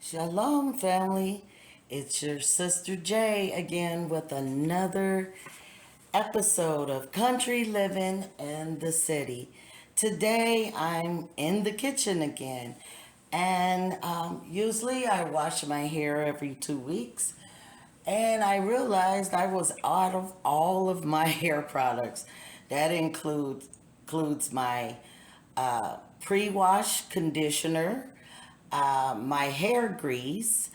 Shalom, family. It's your sister Jay again with another episode of Country Living in the City. Today I'm in the kitchen again, and usually I wash my hair every 2 weeks. And I realized I was out of all of my hair products. That includes my pre-wash conditioner, my hair grease,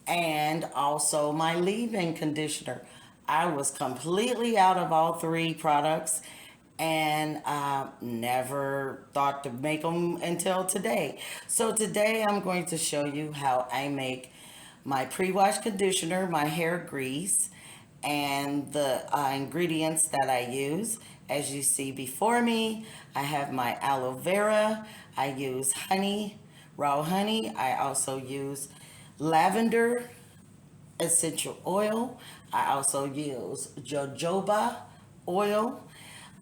and also my leave-in conditioner. I was completely out of all three products and never thought to make them until today. So today I'm going to show you how I make my pre-wash conditioner, my hair grease, and the ingredients that I use. As you see before me, I have my aloe vera. I use honey, raw honey. I also use lavender essential oil. I also use jojoba oil.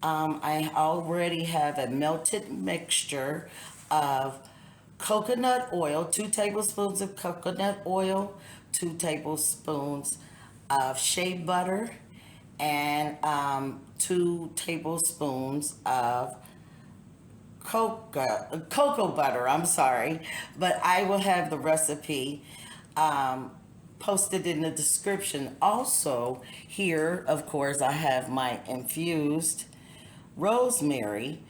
I already have a melted mixture of coconut oil, 2 tablespoons of coconut oil, 2 tablespoons of shea butter, and 2 tablespoons of cocoa butter. I'm sorry, but I will have the recipe posted in the description. Also, here, of course, I have my infused rosemary,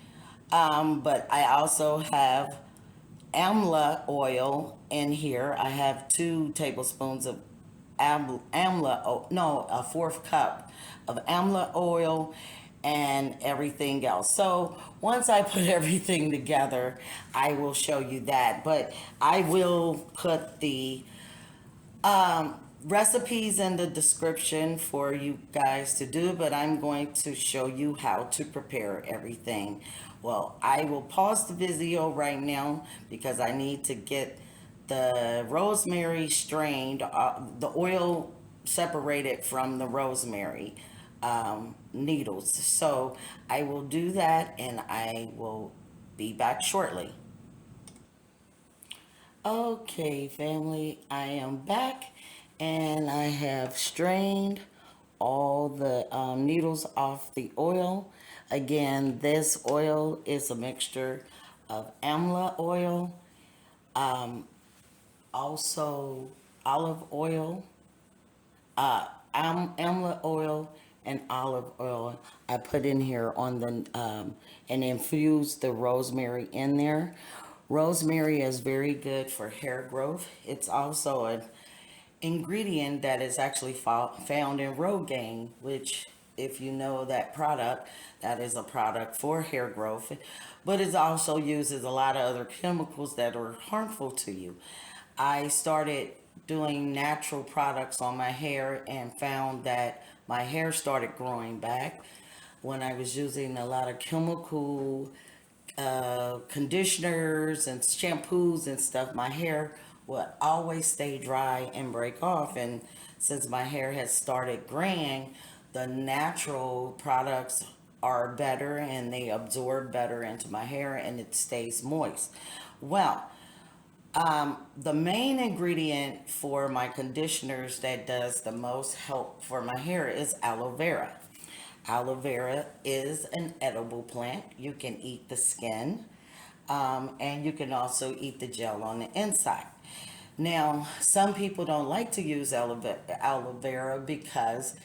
but I also have amla oil in here. I have 2 tablespoons of no, a fourth cup of amla oil and everything else. So once I put everything together, I will show you that. But I will put the recipes in the description for you guys to do, but I'm going to show you how to prepare everything. Well, I will pause the video right now because I need to get the rosemary strained, the oil separated from the rosemary needles. So I will do that and I will be back shortly. Okay, family, I am back and I have strained all the needles off the oil. Again, this oil is a mixture of amla oil, also olive oil, amla oil, and olive oil. I put in here on the and infused the rosemary in there. Rosemary is very good for hair growth. It's also an ingredient that is actually found in Rogaine, which, if you know that product, that is a product for hair growth, but it also uses a lot of other chemicals that are harmful to you. I started doing natural products on my hair and found that my hair started growing back. When I was using a lot of chemical conditioners and shampoos and stuff, my hair would always stay dry and break off. And since my hair has started graying, the natural products are better and they absorb better into my hair and it stays moist. Well, the main ingredient for my conditioners that does the most help for my hair is aloe vera. Aloe vera is an edible plant. You can eat the skin, and you can also eat the gel on the inside. Now, some people don't like to use aloe vera because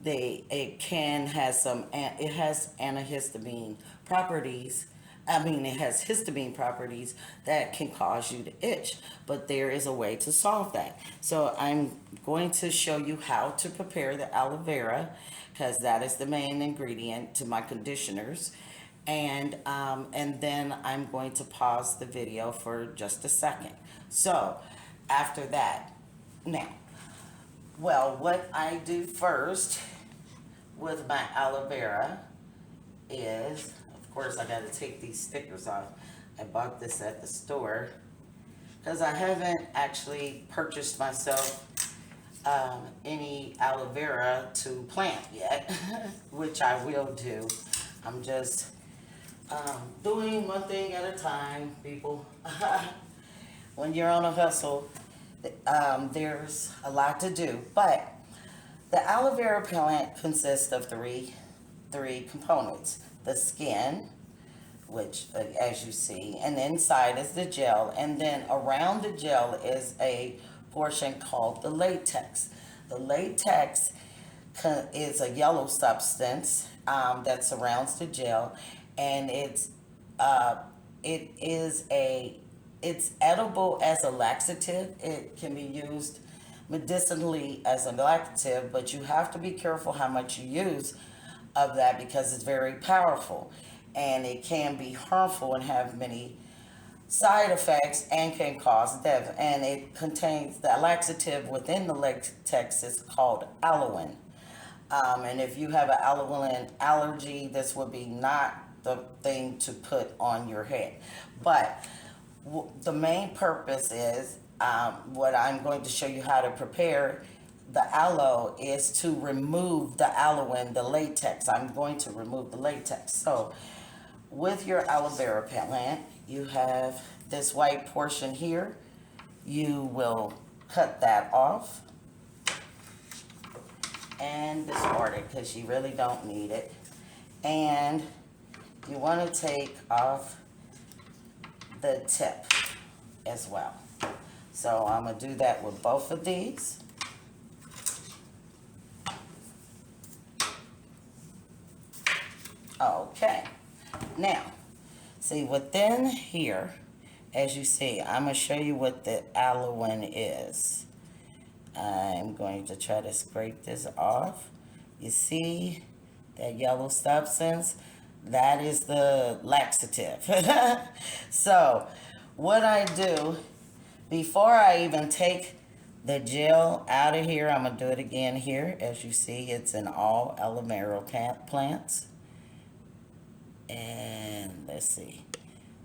it can has some it has antihistamine properties. I mean, it has histamine properties that can cause you to itch, but there is a way to solve that. So I'm going to show you how to prepare the aloe vera because that is the main ingredient to my conditioners. And then I'm going to pause the video for just a second. So after that, now, well, what I do first with my aloe vera is, of course, I got to take these stickers off. I bought this at the store because I haven't actually purchased myself any aloe vera to plant yet, which I will do. I'm just doing one thing at a time, people. When you're on a hustle, there's a lot to do, but the aloe vera plant consists of three components: the skin, which as you see, and inside is the gel, and then around the gel is a portion called the latex. The latex is a yellow substance that surrounds the gel, and uh, it is a it's edible as a laxative. It can be used medicinally as a laxative, but you have to be careful how much you use of that because it's very powerful, and it can be harmful and have many side effects and can cause death. And it contains the laxative within the latex is called aloe. And if you have an aloe allergy, this would be not the thing to put on your head. But the main purpose is what I'm going to show you how to prepare the aloe is to remove the aloe, the latex. I'm going to remove the latex. So with your aloe vera plant, you have this white portion here. You will cut that off and discard it because you really don't need it. And you want to take off the tip as well. So I'm going to do that with both of these. Okay. Now, see within here, as you see, I'm going to show you what the aloe is. I'm going to try to scrape this off. You see that yellow substance? That is the laxative. So what I do, before I even take the gel out of here, I'm going to do it again here. As you see, it's in all aloe vera plants. And let's see.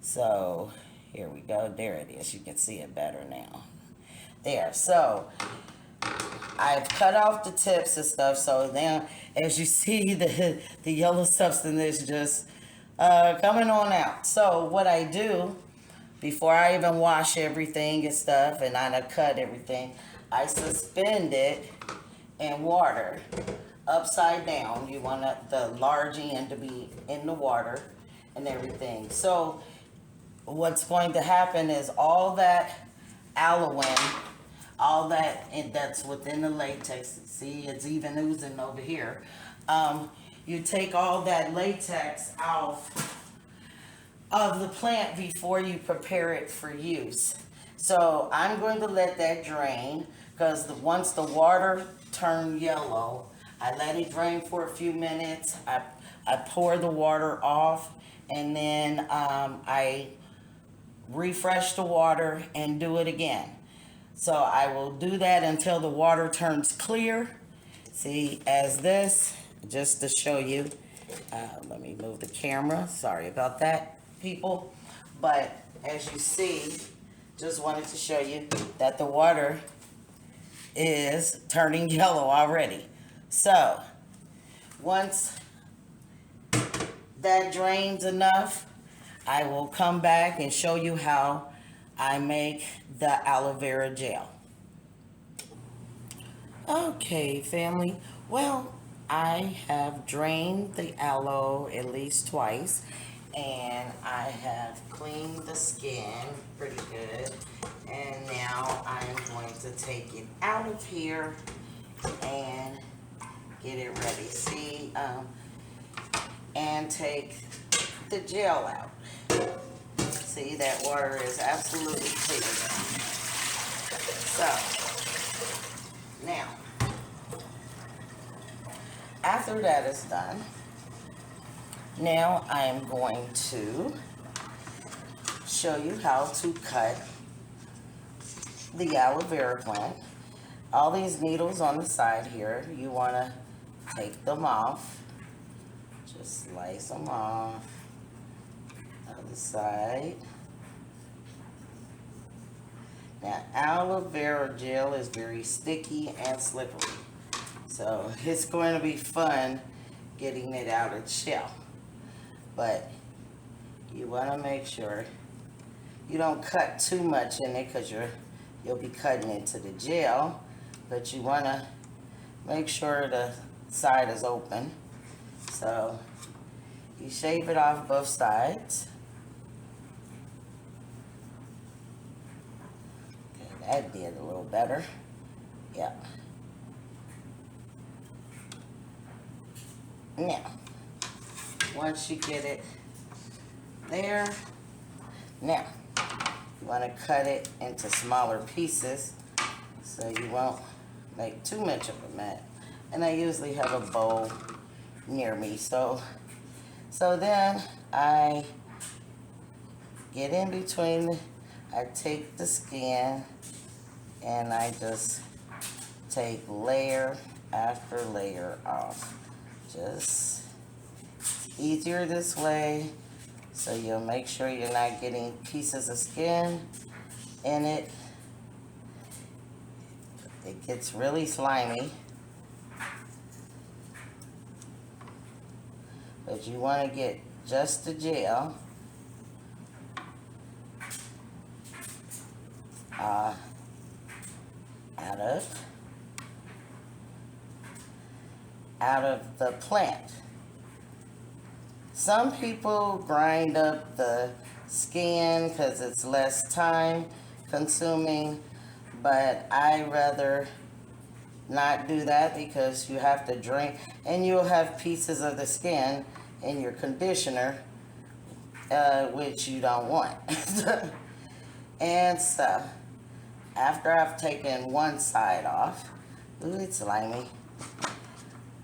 So here we go. There it is. You can see it better now. There. So I've cut off the tips and stuff. So now, as you see, the yellow substance is just coming on out. So what I do, before I even wash everything and stuff, and I cut everything, I suspend it in water upside down. You want the large end to be in the water and everything. So what's going to happen is all that aloe, all that's within the latex, see it's even oozing over here. You take all that latex off of the plant before you prepare it for use. So I'm going to let that drain because once the water turned yellow, I let it drain for a few minutes. I pour the water off, and then I refresh the water and do it again. So I will do that until the water turns clear. See, as this, just to show you, let me move the camera. Sorry about that, people. But as you see, just wanted to show you that the water is turning yellow already. So once that drains enough, I will come back and show you how I make the aloe vera gel. Okay, family. Well, I have drained the aloe at least twice, and I have cleaned the skin pretty good. And now I'm going to take it out of here and get it ready. See, and take the gel out. See, that water is absolutely clear. So, now, after that is done, now I am going to show you how to cut the aloe vera plant. All these needles on the side here, you want to take them off. Just slice them off. Other side. Now, aloe vera gel is very sticky and slippery. So it's going to be fun getting it out of the shell. But you want to make sure you don't cut too much in it because you're you'll be cutting into the gel, but you want to make sure the side is open. So you shave it off both sides. Okay, that did a little better. Yep. Now, once you get it there, now you want to cut it into smaller pieces so you won't make too much of a mess. And I usually have a bowl near me, so then I get in between. I take the skin and I just take layer after layer off. Just easier this way, so you'll make sure you're not getting pieces of skin in it. It gets really slimy, but you want to get just the gel out of the plant. Some people grind up the skin because it's less time consuming, but I rather not do that because you have to drain, and you'll have pieces of the skin in your conditioner, which you don't want. And so, after I've taken one side off, ooh, it's slimy,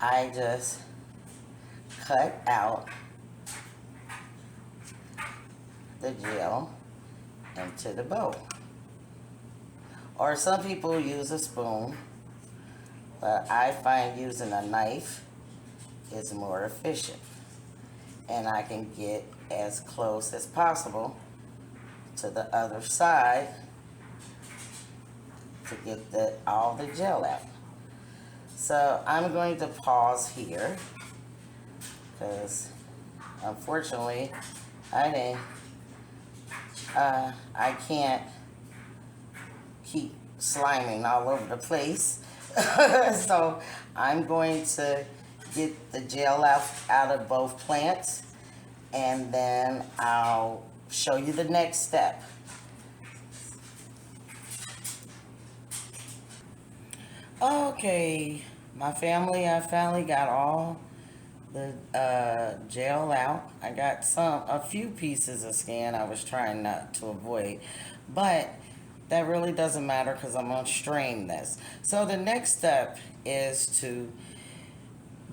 I just cut out the gel into the bowl. Or some people use a spoon, but I find using a knife is more efficient. And I can get as close as possible to the other side to get all the gel out. So I'm going to pause here because unfortunately I can't keep sliming all over the place. So I'm going to get the gel out of both plants, and then I'll show you the next step. Okay, my family, I finally got all the gel out. I got a few pieces of skin I was trying not to avoid, but that really doesn't matter because I'm going to strain this. So the next step is to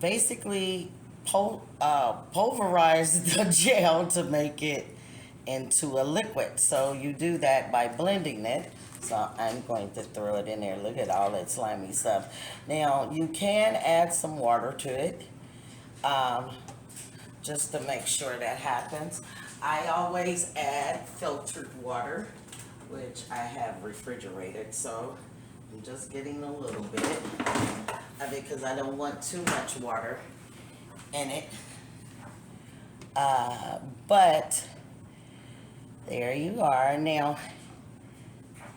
basically pulverize the gel to make it into a liquid. So you do that by blending it. So I'm going to throw it in there. Look at all that slimy stuff. Now you can add some water to it, just to make sure that happens. I always add filtered water, which I have refrigerated. So I'm just getting a little bit because I don't want too much water in it. But there you are. Now,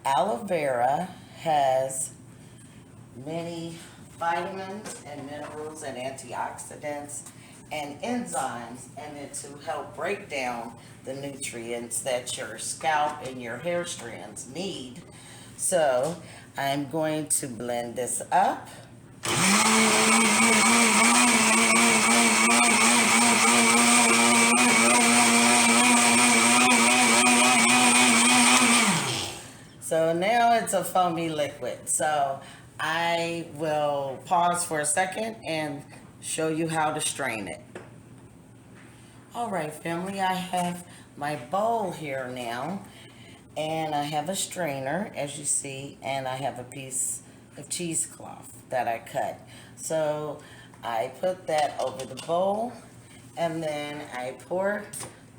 aloe vera has many vitamins and minerals and antioxidants and enzymes in it to help break down the nutrients that your scalp and your hair strands need. So I'm going to blend this up. So now it's a foamy liquid. So I will pause for a second and show you how to strain it. All right, family, I have my bowl here now, and I have a strainer, as you see, and I have a piece of cheesecloth that I cut. So I put that over the bowl, and then I pour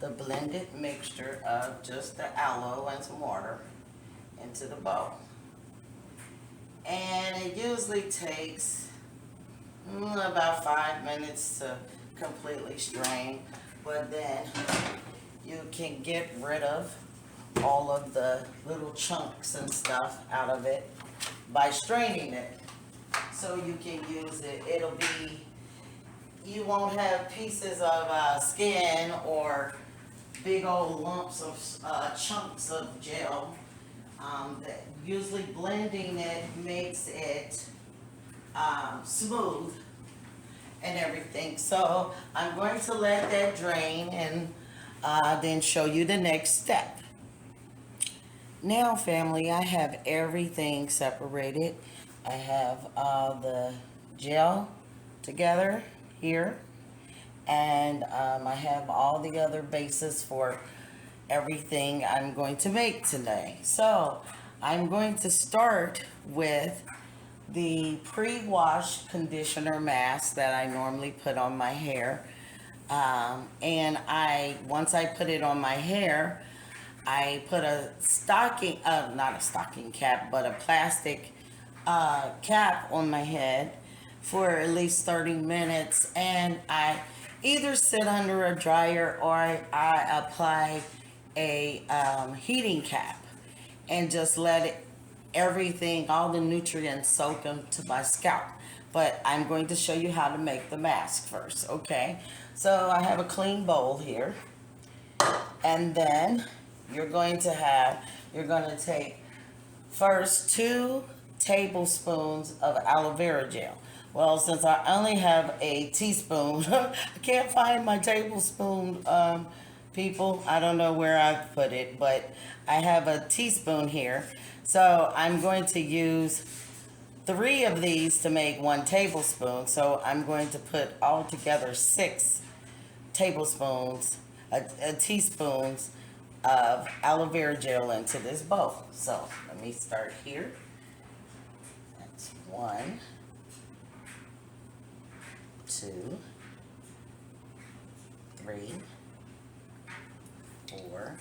the blended mixture of just the aloe and some water into the bowl. And it usually takes about 5 minutes to completely strain, but then you can get rid of all of the little chunks and stuff out of it by straining it. So you can use it. It'll be, you won't have pieces of skin or big old lumps of chunks of gel. Usually blending it makes it smooth and everything. So I'm going to let that drain and then show you the next step. Now, family, I have everything separated. I have the gel together here, and I have all the other bases for everything I'm going to make today. So I'm going to start with the pre-wash conditioner mask that I normally put on my hair. And once I put it on my hair, I put a stocking, not a stocking cap, but a plastic cap on my head for at least 30 minutes. And I either sit under a dryer or I apply a heating cap and just let everything, all the nutrients soak into my scalp. But I'm going to show you how to make the mask first, okay? So I have a clean bowl here. And then you're going to take first 2 tablespoons of aloe vera gel. Well, since I only have a teaspoon, I can't find my tablespoon, people. I don't know where I put it, but I have a teaspoon here. So I'm going to use 3 of these to make 1 tablespoon. So I'm going to put all together 6 tablespoons, teaspoons of aloe vera gel into this bowl. So let me start here. That's 1, 2, 3, 4,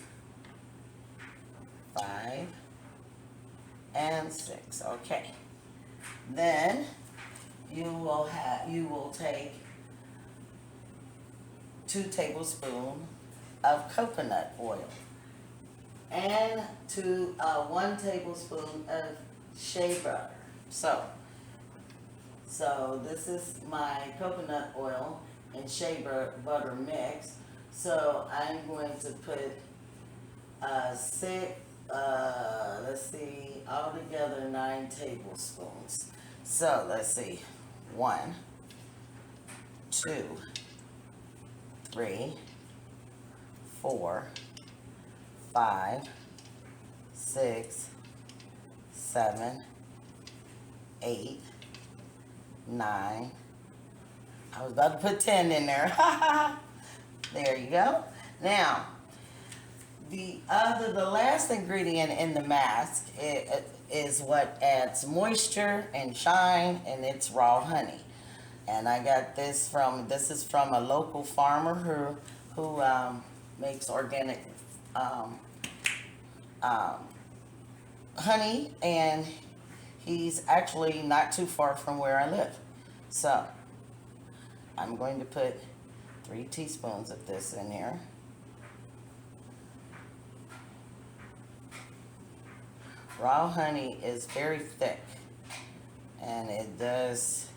5, and 6. Okay. Then you will take 2 tablespoons of coconut oil and 1 tablespoon of shea butter. So this is my coconut oil and shea butter mix. So I'm going to put 6, let's see, altogether 9 tablespoons. So let's see, 1, 2, 3, 4, 5, 6, 7, 8, 9. I was about to put 10 in there. There you go. Now, the last ingredient in the mask is what adds moisture and shine, and it's raw honey. And I got this is from a local farmer who makes organic honey, and he's actually not too far from where I live. So I'm going to put 3 teaspoons of this in here. Raw honey is very thick, and it does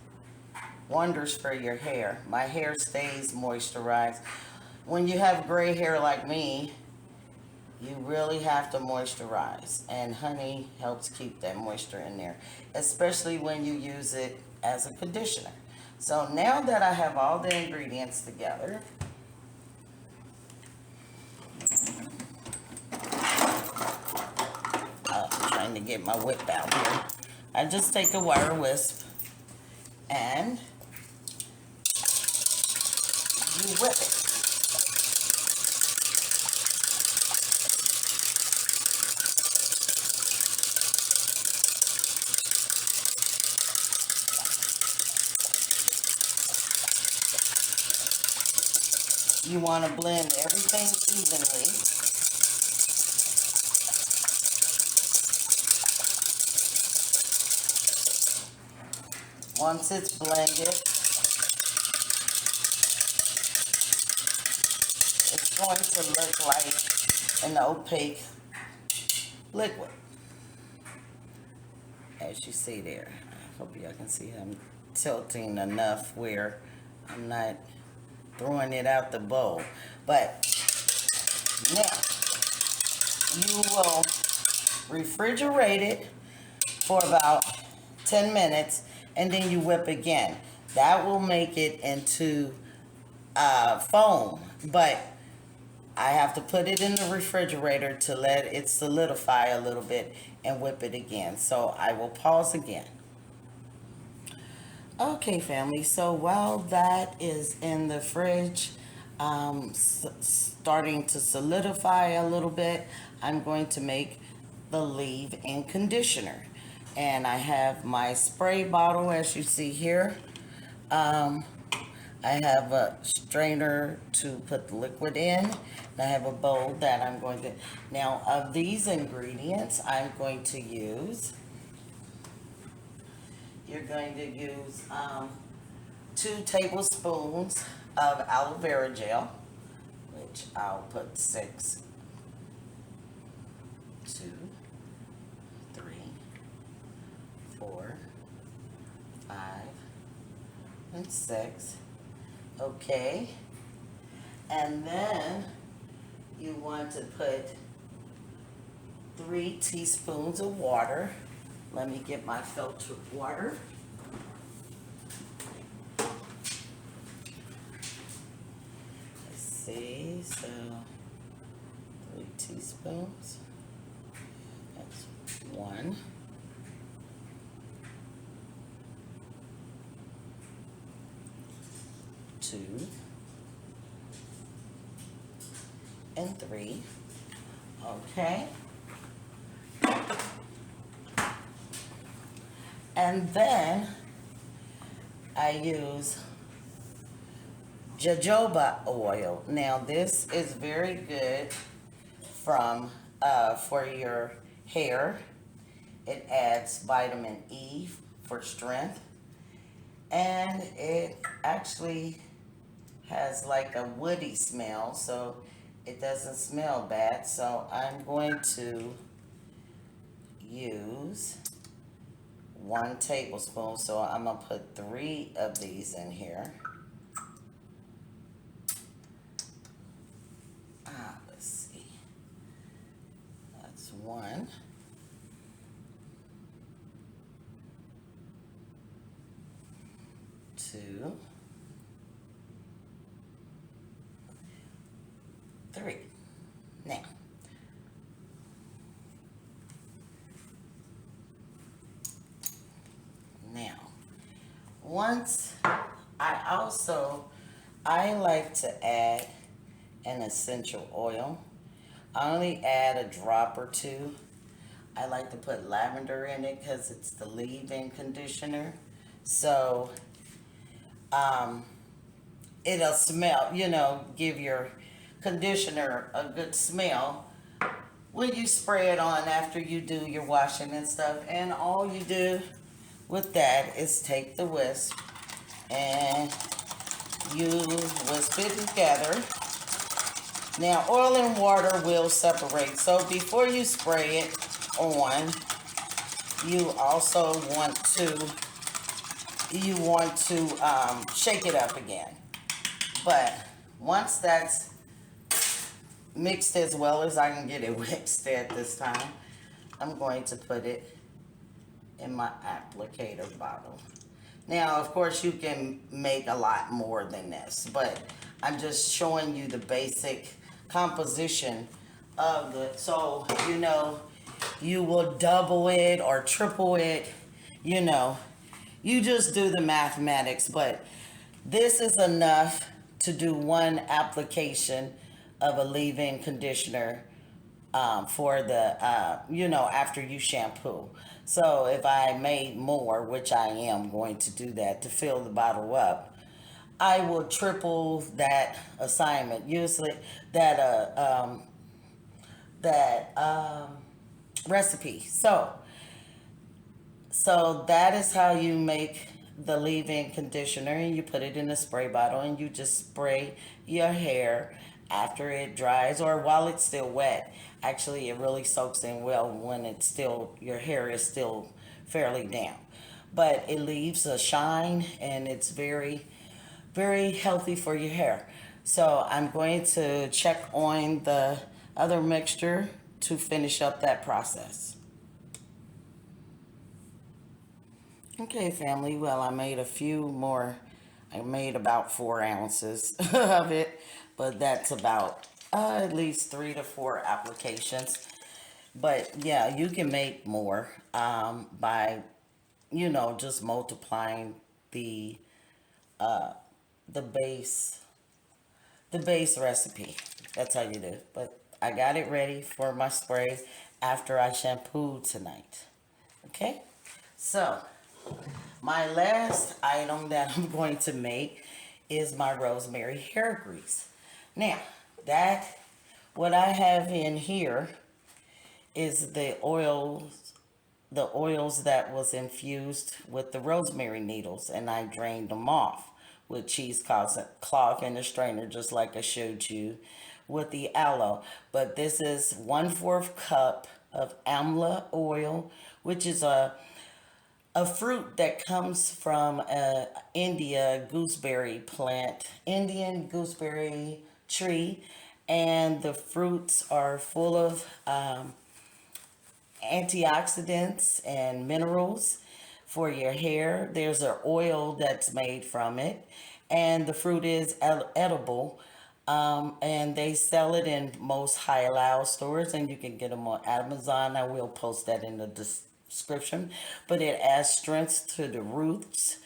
wonders for your hair. My hair stays moisturized. When you have gray hair like me, you really have to moisturize, and honey helps keep that moisture in there, especially when you use it as a conditioner. So now that I have all the ingredients together, I'm trying to get my whip out here. I just take a wire wisp and you whip it. You want to blend everything evenly. Once it's blended, it's going to look like an opaque liquid. As you see there. I hope y'all can see I'm tilting enough where I'm not throwing it out the bowl. But now you will refrigerate it for about 10 minutes and then you whip again. That will make it into foam, but I have to put it in the refrigerator to let it solidify a little bit and whip it again. So I will pause again. Okay, family, so while that is in the fridge, starting to solidify a little bit, I'm going to make the leave-in conditioner. And I have my spray bottle, as you see here. Um, I have a strainer to put the liquid in. I have a bowl that I'm going to, now of these ingredients, I'm going to use, you're going to use 2 tablespoons of aloe vera gel, which I'll put 6, 2, 3, 4, 5, and 6. Okay, and then you want to put 3 teaspoons of water. Let me get my filtered water. Let's see, so 3 teaspoons. That's 1. 2 and 3. Okay. And then I use jojoba oil. Now this is very good for your hair. It adds vitamin E for strength, and it actually has like a woody smell, so it doesn't smell bad. So I'm going to use 1 tablespoon. So I'm gonna put 3 of these in here. Let's see. That's 1. 2. 3. Now, once I like to add an essential oil. I only add a drop or 2. I like to put lavender in it because it's the leave-in conditioner. So, it'll smell, give your conditioner a good smell when you spray it on after you do your washing and stuff. And all you do with that is take the wisp and you wisp it together. Now oil and water will separate, so before you spray it on, you also want to shake it up again. But once that's mixed as well as I can get it mixed at this time, I'm going to put it in my applicator bottle. Now, of course, you can make a lot more than this, but I'm just showing you the basic composition of it. So, you will double it or triple it, you just do the mathematics, but this is enough to do 1 application of a leave-in conditioner for the, after you shampoo. So if I made more, which I am going to do that to fill the bottle up, I will triple that assignment. Usually that recipe. So that is how you make the leave-in conditioner, and you put it in a spray bottle and you just spray your hair after it dries or while it's still wet. Actually, it really soaks in well when it's still, your hair is still fairly damp. But it leaves a shine and it's very, very healthy for your hair. So I'm going to check on the other mixture to finish up that process. Okay, family. Well, I made a few more. I made about 4 ounces of it, but that's about at least 3 to 4 applications. But yeah, you can make more by, just multiplying the the base the base recipe. That's how you do it. But I got it ready for my spray after I shampooed tonight. Okay, so my last item that I'm going to make is my rosemary hair grease. Now, that what I have in here is the oils that was infused with the rosemary needles, and I drained them off with cheesecloth in the strainer, just like I showed you with the aloe. But this is 1/4 cup of amla oil, which is a fruit that comes from Indian gooseberry tree, and the fruits are full of antioxidants and minerals for your hair. There's an oil that's made from it, and the fruit is edible. And they sell it in most halal stores, and you can get them on Amazon. I will post that in the description. But it adds strength to the roots.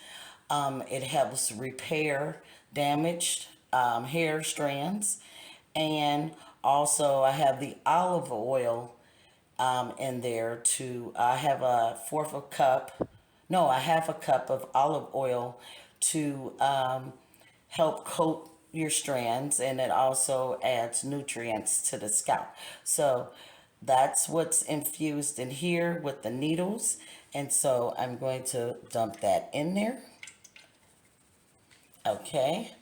It helps repair damaged hair strands. And also, I have the olive oil in there to, I have a fourth of a cup, no, a half a cup of olive oil to help coat your strands, and it also adds nutrients to the scalp. So that's what's infused in here with the needles. And so I'm going to dump that in there. Okay.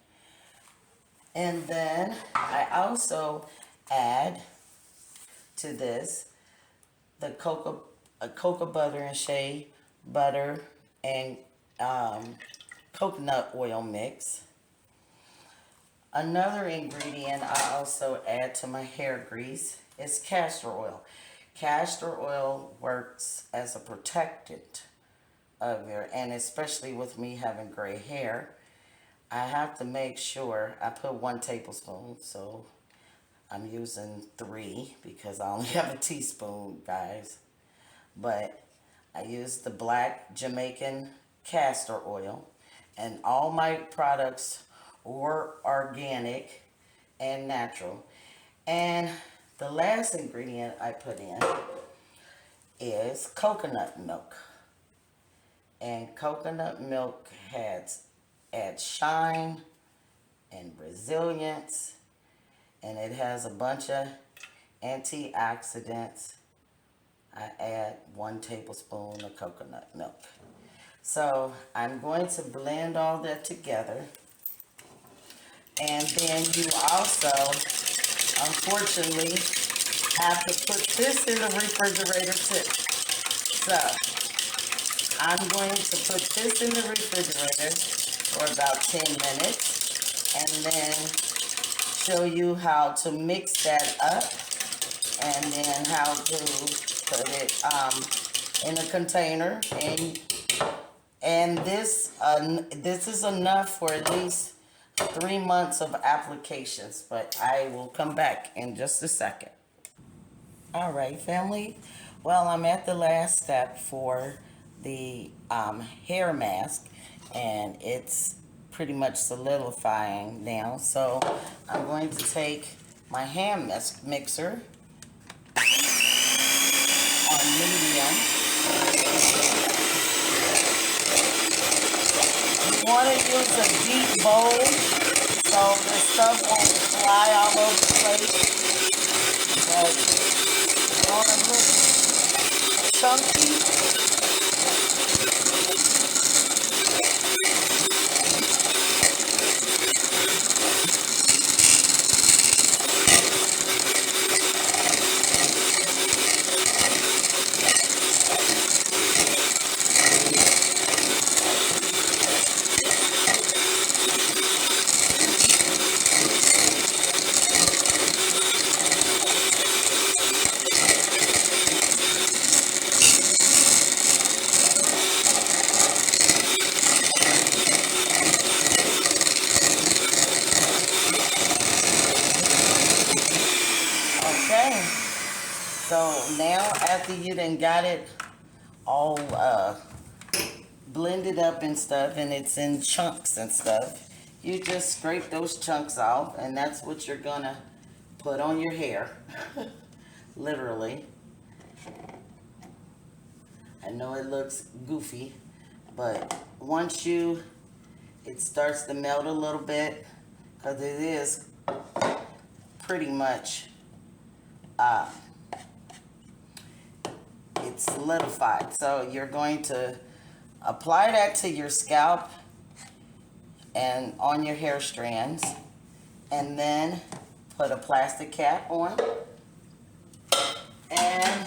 And then I also add to this the cocoa butter and shea butter and coconut oil mix. Another ingredient I also add to my hair grease is castor oil. Castor oil works as a protectant of your, and especially with me having gray hair, I have to make sure I put 1 tablespoon, so I'm using 3 because I only have a teaspoon, guys. But I use the black Jamaican castor oil, and all my products were organic and natural. And the last ingredient I put in is coconut milk. And coconut milk adds shine and resilience, and it has a bunch of antioxidants. I add 1 tablespoon of coconut milk. So I'm going to blend all that together. And then you also, unfortunately, have to put this in the refrigerator too. So I'm going to put this in the refrigerator for about 10 minutes and then show you how to mix that up, and then how to put it in a container. And this is enough for at least 3 months of applications, but I will come back in just a second. All right, family. Well, I'm at the last step for the hair mask, and it's pretty much solidifying now. So I'm going to take my hand mixer on medium. You want to use a deep bowl so the stuff won't fly all over the place. But you want to look chunky. Now after you done got it all blended up and stuff, and it's in chunks and stuff, you just scrape those chunks off, and that's what you're gonna put on your hair. Literally. I know it looks goofy, but once it starts to melt a little bit, because it is pretty much it's solidified. So you're going to apply that to your scalp and on your hair strands, and then put a plastic cap on and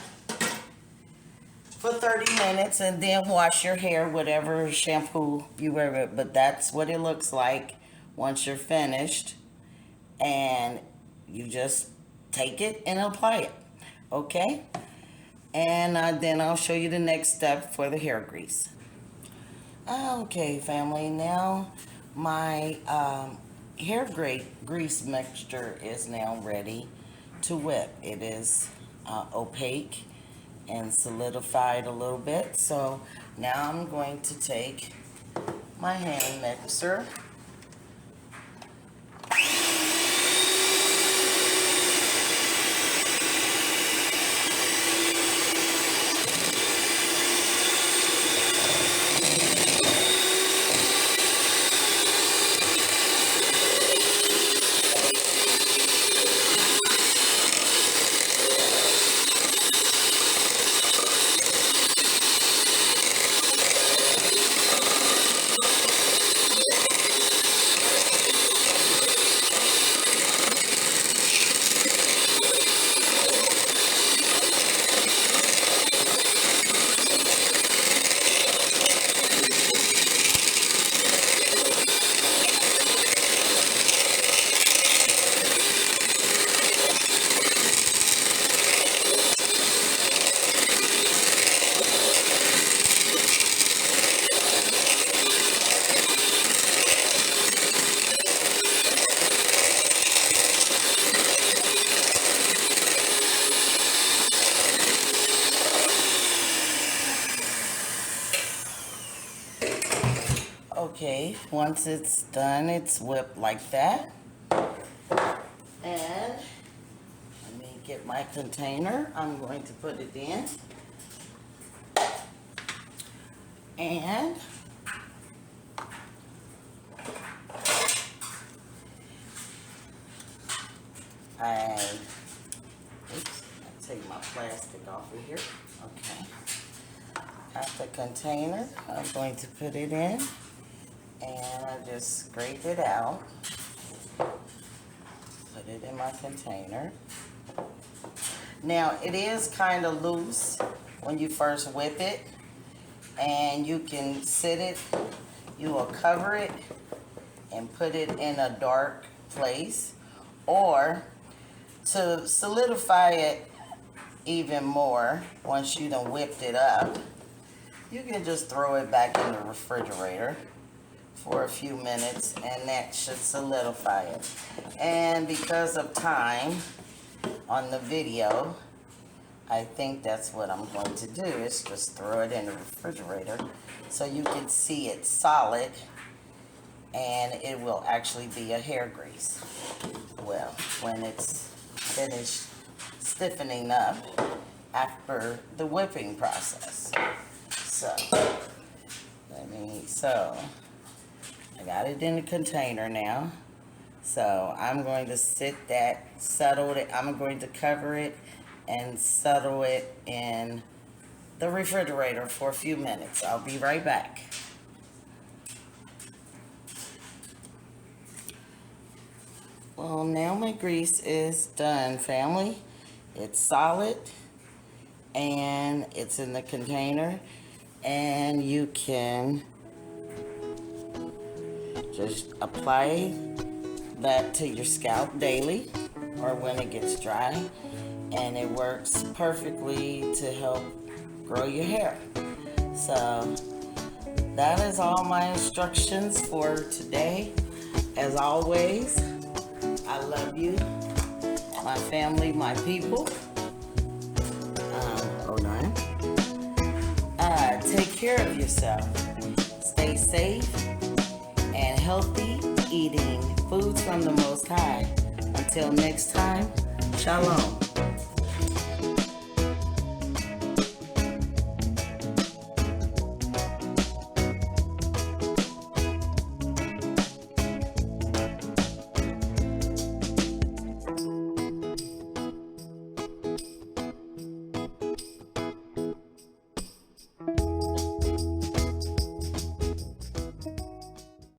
for 30 minutes, and then wash your hair, whatever shampoo you wear it. But that's what it looks like once you're finished, and you just take it and apply it. Okay, and then I'll show you the next step for the hair grease. Okay, family, now my hair grease mixture is now ready to whip. It is opaque and solidified a little bit. So now I'm going to take my hand mixer . Okay, once it's done, it's whipped like that. And let me get my container. I'm going to put it in. And I'll take my plastic off of here. Okay. Got the container. I'm going to put it in. And I just scrape it out, put it in my container. Now it is kind of loose when you first whip it, and you can sit it, you will cover it and put it in a dark place, or to solidify it even more, once you done whipped it up, you can just throw it back in the refrigerator for a few minutes, and that should solidify it. And because of time on the video, I think that's what I'm going to do, is just throw it in the refrigerator so you can see it solid, and it will actually be a hair grease. Well, when it's finished stiffening up after the whipping process. So I got it in the container now. So I'm going to settle it. I'm going to cover it and settle it in the refrigerator for a few minutes. I'll be right back. Well, now my grease is done, family. It's solid and it's in the container, and you can just apply that to your scalp daily or when it gets dry, and it works perfectly to help grow your hair. So that is all my instructions for today. As always, I love you, my family, my people. care of yourself. Stay safe and healthy, eating foods from the Most High. Until next time, Shalom.